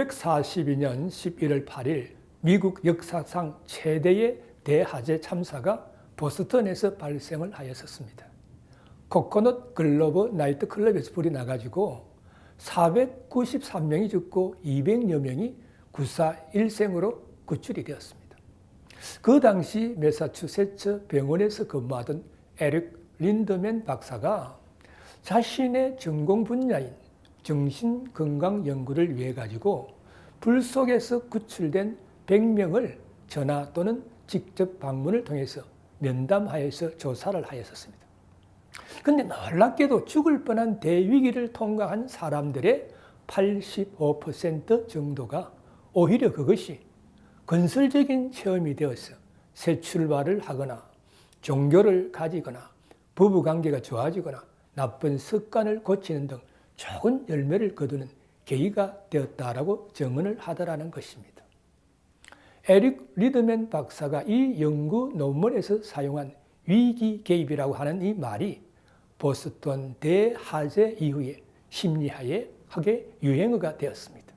1942년 11월 8일 미국 역사상 최대의 대화재 참사가 보스턴에서 발생을 하였었습니다. 코코넛 글로브 나이트클럽에서 불이 나가지고 493명이 죽고 200여 명이 구사일생으로 구출이 되었습니다. 그 당시 매사추세츠 병원에서 근무하던 에릭 린드맨 박사가 자신의 전공 분야인 정신건강 연구를 위해 가지고 불 속에서 구출된 100명을 전화 또는 직접 방문을 통해서 면담하여서 조사를 하였었습니다. 그런데 놀랍게도 죽을 뻔한 대위기를 통과한 사람들의 85% 정도가 오히려 그것이 건설적인 체험이 되어서 새 출발을 하거나 종교를 가지거나 부부관계가 좋아지거나 나쁜 습관을 고치는 등 좋은 열매를 거두는 계기가 되었다라고 증언을 하더라는 것입니다. 에릭 리드맨 박사가 이 연구 논문에서 사용한 위기 개입이라고 하는 이 말이 보스턴 대화재 이후에 심리학의 유행어가 되었습니다.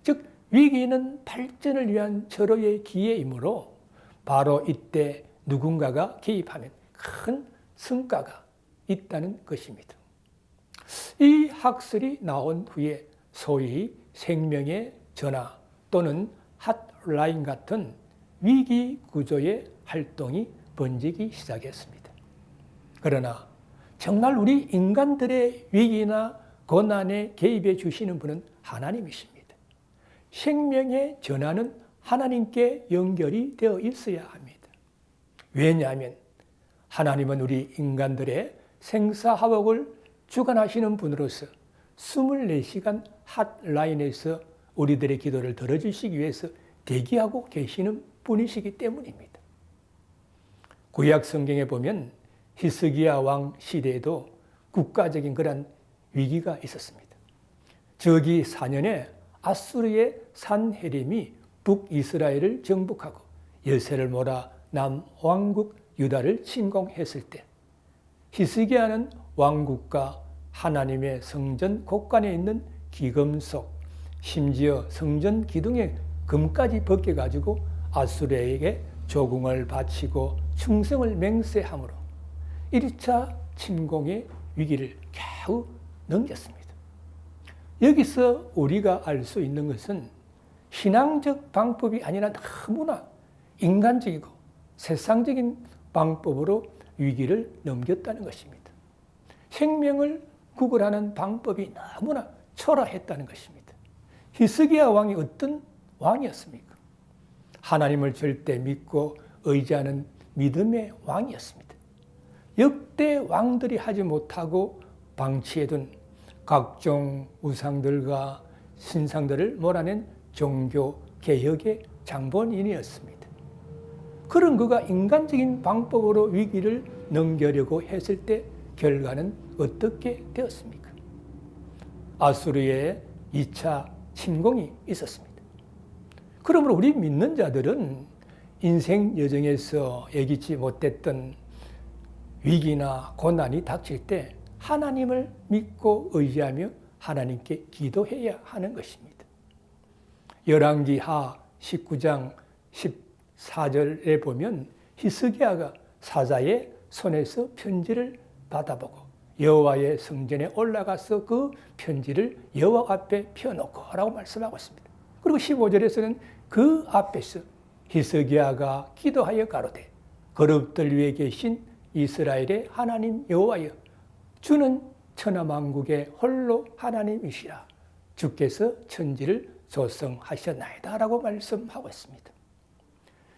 즉 위기는 발전을 위한 절호의 기회이므로 바로 이때 누군가가 개입하면 큰 성과가 있다는 것입니다. 이 학설이 나온 후에 소위 생명의 전화 또는 핫라인 같은 위기 구조의 활동이 번지기 시작했습니다. 그러나 정말 우리 인간들의 위기나 고난에 개입해 주시는 분은 하나님이십니다. 생명의 전환은 하나님께 연결이 되어 있어야 합니다. 왜냐하면 하나님은 우리 인간들의 생사화복을 주관하시는 분으로서 24시간 핫라인에서 우리들의 기도를 들어주시기 위해서 대기하고 계시는 분이시기 때문입니다. 구약 성경에 보면 히스기야 왕 시대에도 국가적인 그런 위기가 있었습니다. 저기 4년에 아수르의 산헤림이 북이스라엘을 정복하고 열세를 몰아 남왕국 유다를 침공했을 때 히스기야는 왕국과 하나님의 성전 곳간에 있는 기금속, 심지어 성전 기둥에 금까지 벗겨가지고 아수르에게 조공을 바치고 충성을 맹세함으로 1차 침공의 위기를 겨우 넘겼습니다. 여기서 우리가 알 수 있는 것은 신앙적 방법이 아니라 너무나 인간적이고 세상적인 방법으로 위기를 넘겼다는 것입니다. 생명을 구걸하는 방법이 너무나 초라했다는 것입니다. 히스기야 왕이 어떤 왕이었습니까? 하나님을 절대 믿고 의지하는 믿음의 왕이었습니다. 역대 왕들이 하지 못하고 방치해둔 각종 우상들과 신상들을 몰아낸 종교 개혁의 장본인이었습니다. 그런 그가 인간적인 방법으로 위기를 넘기려고 했을 때 결과는 어떻게 되었습니까? 아수르의 2차 침공이 있었습니다. 그러므로 우리 믿는 자들은 인생 여정에서 예기치 못했던 위기나 고난이 닥칠 때 하나님을 믿고 의지하며 하나님께 기도해야 하는 것입니다. 열왕기하 19장 14절에 보면 히스기야가 사자의 손에서 편지를 받아보고 여호와의 성전에 올라가서 그 편지를 여호와 앞에 펴놓고 라고 말씀하고 있습니다. 그리고 15절에서는 그 앞에서 히스기야가 기도하여 가로되 거룩들 위에 계신 이스라엘의 하나님 여호와여 주는 천하만국의 홀로 하나님이시라 주께서 천지를 조성하셨나이다 라고 말씀하고 있습니다.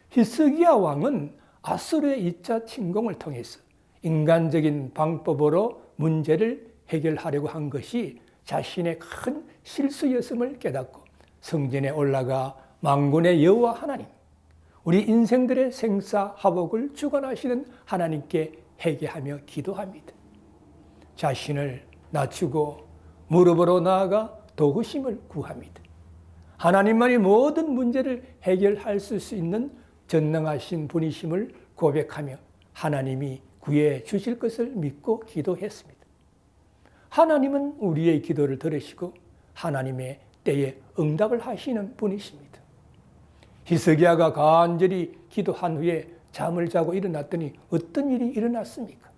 히스기야 왕은 아수르의 2차 침공을 통해서 인간적인 방법으로 문제를 해결하려고 한 것이 자신의 큰 실수였음을 깨닫고 성전에 올라가 만군의 여호와 하나님, 우리 인생들의 생사화복을 주관하시는 하나님께 회개하며 기도합니다. 자신을 낮추고 무릎으로 나아가 도우심을 구합니다. 하나님만이 모든 문제를 해결할 수 있는 전능하신 분이심을 고백하며 하나님이 구해 주실 것을 믿고 기도했습니다. 하나님은 우리의 기도를 들으시고 하나님의 때에 응답을 하시는 분이십니다. 히스기야가 간절히 기도한 후에 잠을 자고 일어났더니 어떤 일이 일어났습니까?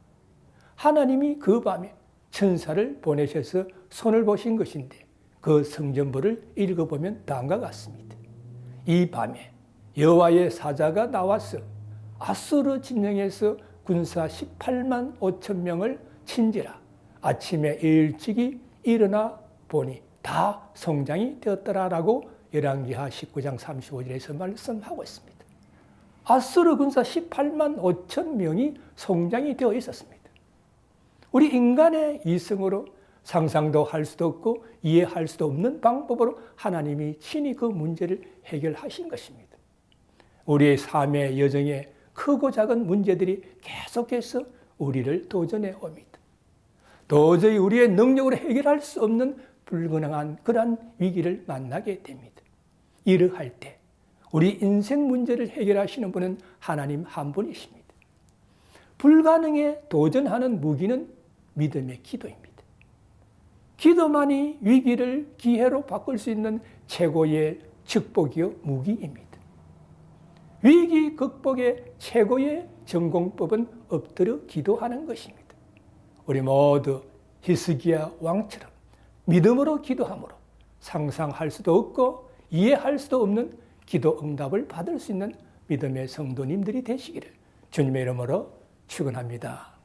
하나님이 그 밤에 천사를 보내셔서 손을 보신 것인데 그 성전부를 읽어보면 다음과 같습니다. 이 밤에 여호와의 사자가 나와서 아수르 진영에서 군사 18만 5천 명을 친지라. 아침에 일찍이 일어나 보니 다 성장이 되었더라라고 열왕기하 19장 35절에서 말씀하고 있습니다. 아수르 군사 18만 5천 명이 성장이 되어 있었습니다. 우리 인간의 이성으로 상상도 할 수도 없고 이해할 수도 없는 방법으로 하나님이 친히 그 문제를 해결하신 것입니다. 우리의 삶의 여정에 크고 작은 문제들이 계속해서 우리를 도전해 옵니다. 도저히 우리의 능력으로 해결할 수 없는 불가능한 그러한 위기를 만나게 됩니다. 이러할 때 우리 인생 문제를 해결하시는 분은 하나님 한 분이십니다. 불가능에 도전하는 무기는 믿음의 기도입니다. 기도만이 위기를 기회로 바꿀 수 있는 최고의 축복이요 무기입니다. 위기 극복의 최고의 전공법은 엎드려 기도하는 것입니다. 우리 모두 히스기야 왕처럼 믿음으로 기도함으로 상상할 수도 없고 이해할 수도 없는 기도 응답을 받을 수 있는 믿음의 성도님들이 되시기를 주님의 이름으로 축원합니다.